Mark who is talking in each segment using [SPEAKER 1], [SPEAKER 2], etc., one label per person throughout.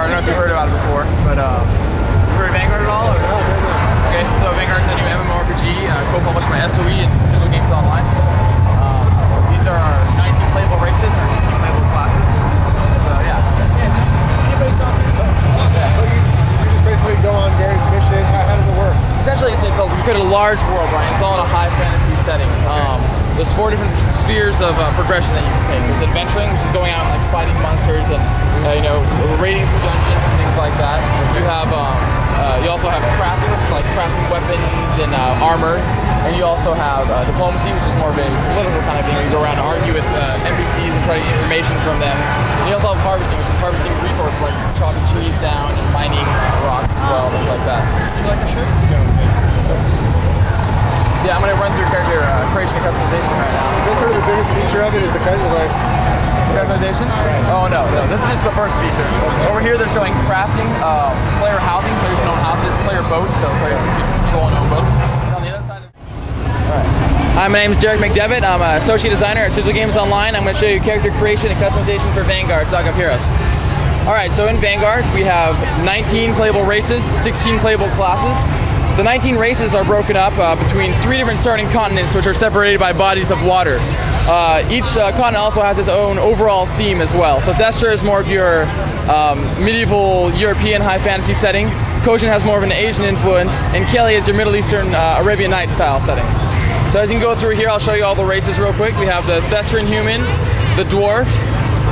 [SPEAKER 1] Vanguard. I don't know if you've heard about it before, but you heard of Vanguard at all? Or? Okay, so Vanguard's a new MMORPG, co-published by SOE and Sigil Games Online. These are our 19 playable races and our 16 playable classes. So yeah.
[SPEAKER 2] So you just basically go on various missions. How does it work?
[SPEAKER 1] Essentially, you create a large world, right? It's all in a high fantasy setting. There's 4 different spheres of progression that you can take. There's adventuring, which is going out and like fighting monsters and raiding through dungeons and things like that. You also have crafting, which is like crafting weapons and armor. And you also have diplomacy, which is more of a political kind of thing. Where you go around and argue with NPCs and try to get information from them. And you also have harvesting, which is harvesting resources like chopping trees down and mining rocks as well, things like that.
[SPEAKER 2] Would you like a shirt?
[SPEAKER 1] So yeah, I'm going to run through character creation and customization right now.
[SPEAKER 2] That's sort of the biggest feature of it is the
[SPEAKER 1] customization? Oh no, this is just the first feature. Over here they're showing crafting, player housing, players can own houses, player boats, so players can control and own boats. And on the other side Hi, my name is Derek McDevitt. I'm an associate designer at Sigil Games Online. I'm going to show you character creation and customization for Vanguard, Saga of Heroes. Alright, so in Vanguard we have 19 playable races, 16 playable classes. The 19 races are broken up between 3 different starting continents, which are separated by bodies of water. Each continent also has its own overall theme as well. So Thestra is more of your medieval European high fantasy setting. Koshin has more of an Asian influence, and Kelly is your Middle Eastern Arabian Nights style setting. So as you can go through here, I'll show you all the races real quick. We have the Thestran human, the dwarf,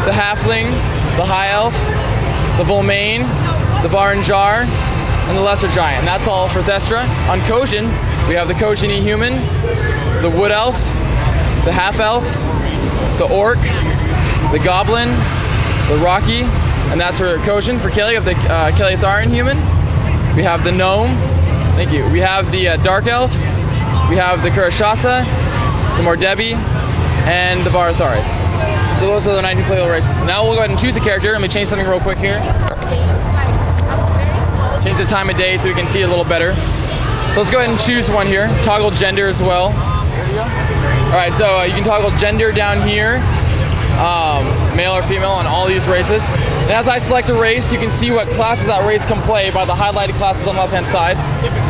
[SPEAKER 1] the halfling, the high elf, the Volmain, the Varanjar, and the lesser giant. And that's all for Thestra. On Koshin, we have the Koshini human, the wood elf, the half elf, the orc, the goblin, the rocky, and that's for Koshin. For Kelly, we have the Keliatharian human. We have the gnome. Thank you. We have the dark elf. We have the Kurashasa, the Mordebi, and the Barathari. So those are the 19 playable races. Now we'll go ahead and choose a character. Let me change something real quick here. Change the time of day so we can see it a little better. So let's go ahead and choose one here. Toggle gender as well. Alright, so you can toggle gender down here. Male or female on all these races. And as I select a race, you can see what classes that race can play by the highlighted classes on the left-hand side.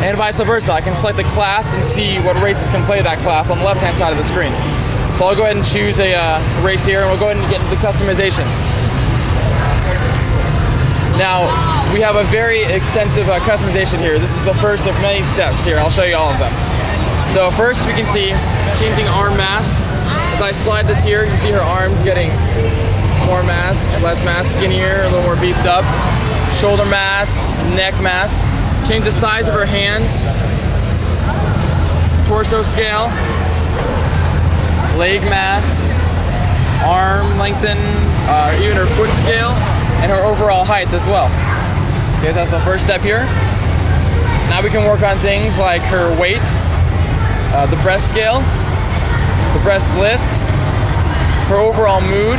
[SPEAKER 1] And vice versa. I can select the class and see what races can play that class on the left-hand side of the screen. So I'll go ahead and choose a race here, and we'll go ahead and get into the customization. Now, we have a very extensive customization here. This is the first of many steps here. I'll show you all of them. So first we can see changing arm mass. If I slide this here, you see her arms getting more mass, less mass, skinnier, a little more beefed up. Shoulder mass, neck mass. Change the size of her hands. Torso scale. Leg mass. Arm lengthen, even her foot scale, and her overall height as well. Okay, so that's the first step here. Now we can work on things like her weight, the breast scale, the breast lift, her overall mood,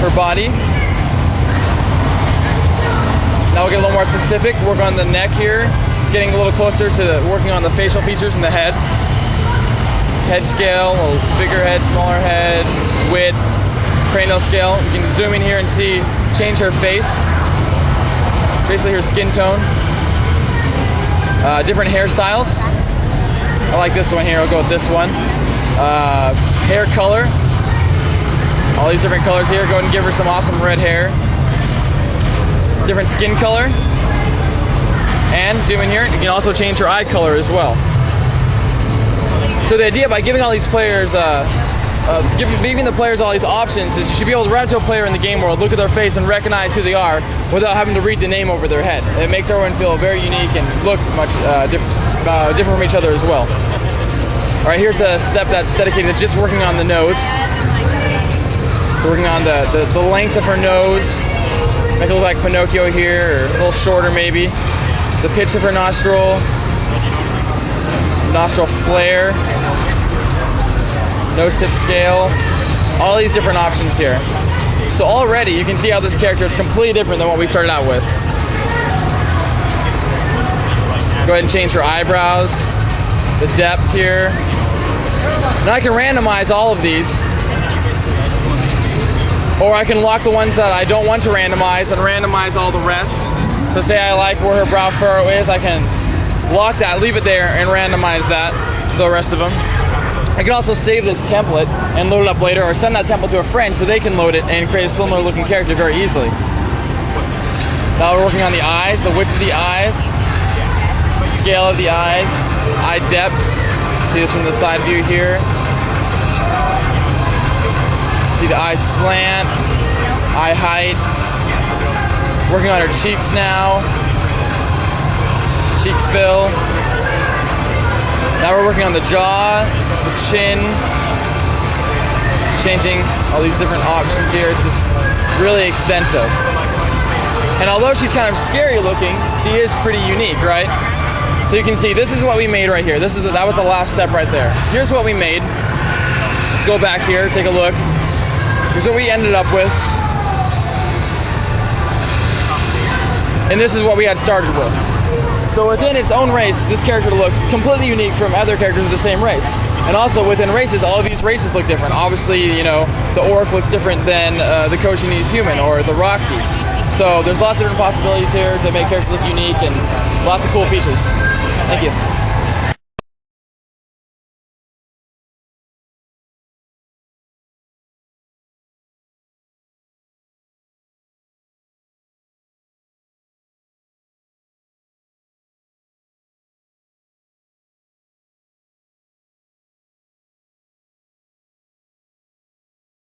[SPEAKER 1] her body. Now we'll get a little more specific, work on the neck here, getting a little closer to working on the facial features in the head. Head scale, a little bigger head, smaller head, width, cranial scale. You can zoom in here and see, change her face, basically her skin tone. Different hairstyles. I like this one here, I'll go with this one. Hair color. All these different colors here. Go ahead and give her some awesome red hair. Different skin color. And zoom in here, you can also change her eye color as well. So the idea by giving all these players, giving the players all these options is you should be able to run up to a player in the game world, look at their face and recognize who they are without having to read the name over their head. It makes everyone feel very unique and look much different from each other as well. Alright, here's a step that's dedicated to just working on the nose. So working on the length of her nose, make it look like Pinocchio here, or a little shorter maybe. The pitch of her nostril, nostril flare, nose tip scale, all these different options here. So already you can see how this character is completely different than what we started out with. Go ahead and change her eyebrows, the depth here. Now I can randomize all of these. Or I can lock the ones that I don't want to randomize and randomize all the rest. So say I like where her brow furrow is, I can lock that, leave it there, and randomize that, the rest of them. I can also save this template and load it up later, or send that template to a friend so they can load it and create a similar looking character very easily. Now we're working on the eyes, the width of the eyes, scale of the eyes, eye depth. See this from the side view here. See the eye slant, eye height. Working on her cheeks now. Cheek fill. Now we're working on the jaw, the chin. Changing all these different options here. It's just really extensive. And although she's kind of scary looking, she is pretty unique, right? So you can see this is what we made right here. That was the last step right there. Here's what we made. Let's go back here, take a look. Here's what we ended up with. And this is what we had started with. So within its own race, this character looks completely unique from other characters of the same race. And also within races, all of these races look different. Obviously, you know, the Orc looks different than the Koshinese human or the Rocky. So there's lots of different possibilities here to make characters look unique and lots of cool features. Thank you.